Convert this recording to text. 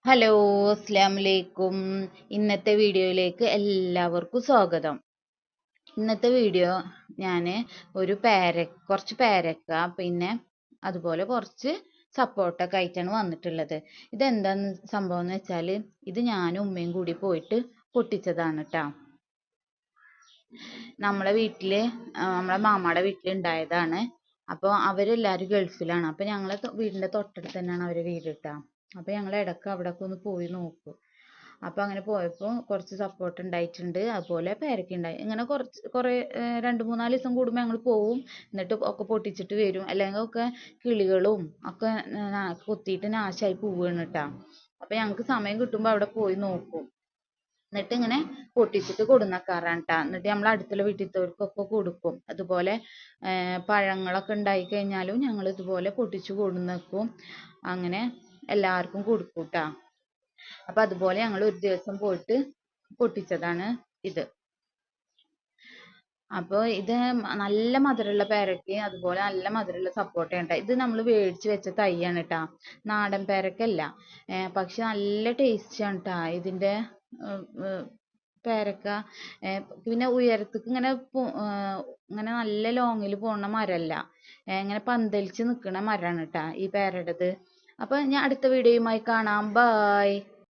Hello, അസ്സലാമലൈക്കും. ഇന്നത്തെ വീഡിയോയിലേക്ക് എല്ലാവർക്കും സ്വാഗതം. ഇന്നത്തെ വീഡിയോ ഞാൻ കുറച്ച് പേരക്ക പിന്നെ അതുപോലെ കുറച്ച് സപ്പോർട്ടൊക്കെ ആയിട്ടാണ് വന്നിട്ടുള്ളത്. ഇതെന്താന്ന് സംഭവം എന്ന് വെച്ചാൽ ഇത് ഞാനും ഉമ്മയും കൂടി പോയിട്ട് പൊട്ടിച്ചതാണ് കേട്ടോ. നമ്മളെ മാമാടെ വീട്ടിൽ ഉണ്ടായതാണ്. അപ്പോൾ അവരെല്ലാവരും ഗൾഫിലാണ്. അപ്പോൾ ഞങ്ങളെ വീടിൻ്റെ തൊട്ടടുത്ത് തന്നെയാണ് അവരെ വീട് കേട്ടോ. അപ്പോൾ ഞങ്ങൾ ഇടയ്ക്ക് അവിടെയൊക്കെ ഒന്ന് പോയി നോക്കും. അപ്പോൾ അങ്ങനെ പോയപ്പോൾ കുറച്ച് സപ്പോർട്ട് ഉണ്ടായിട്ടുണ്ട്, അതുപോലെ പേരക്ക ഉണ്ടായി. ഇങ്ങനെ കുറേ 2-3-4 ദിവസം കൂടുമ്പോൾ ഞങ്ങൾ പോവും. എന്നിട്ട് ഒക്കെ പൊട്ടിച്ചിട്ട് വരും. അല്ലെങ്കിൽ ഒക്കെ കിളികളും ഒക്കെ കൊത്തിയിട്ട് നാശമായി പോവുകയാണ് കേട്ടോ. അപ്പോൾ ഞങ്ങൾക്ക് സമയം കിട്ടുമ്പോൾ അവിടെ പോയി നോക്കും. എന്നിട്ട് ഇങ്ങനെ പൊട്ടിച്ചിട്ട് കൊടുന്നേക്കാറാണ് കേട്ടോ. എന്നിട്ട് നമ്മൾ അടുത്തുള്ള വീട്ടിലത്തവർക്കൊക്കെ കൊടുക്കും. അതുപോലെ പഴങ്ങളൊക്കെ ഉണ്ടായി കഴിഞ്ഞാലും ഞങ്ങൾ ഇതുപോലെ പൊട്ടിച്ച് കൊടുന്നേക്കും. അങ്ങനെ എല്ലാവർക്കും കൊടുക്കും കേട്ടോ. അപ്പം അതുപോലെ ഞങ്ങൾ ഒരു ദിവസം പോയിട്ട് പൊട്ടിച്ചതാണ് ഇത്. അപ്പോൾ ഇത് നല്ല മധുരമുള്ള പേരക്കയും അതുപോലെ നല്ല മധുരമുള്ള സപ്പോട്ടയും കേട്ടോ. ഇത് നമ്മൾ മേടിച്ച് വെച്ച തൈയാണ് കേട്ടോ, നാടൻ പേരക്കല്ല. പക്ഷെ നല്ല ടേസ്റ്റാണ് കേട്ടോ ഇതിൻ്റെ പേരക്ക. പിന്നെ ഉയരത്തേക്ക് ഇങ്ങനെ നല്ല ലോങ്ങിൽ പോണ മരമല്ല, ഇങ്ങനെ പന്തലിച്ച് നിൽക്കുന്ന മരമാണ് കേട്ടോ ഈ പേരയുടേത്. അപ്പോൾ ഞാൻ അടുത്ത വീഡിയോയുമായി കാണാം. ബായ്.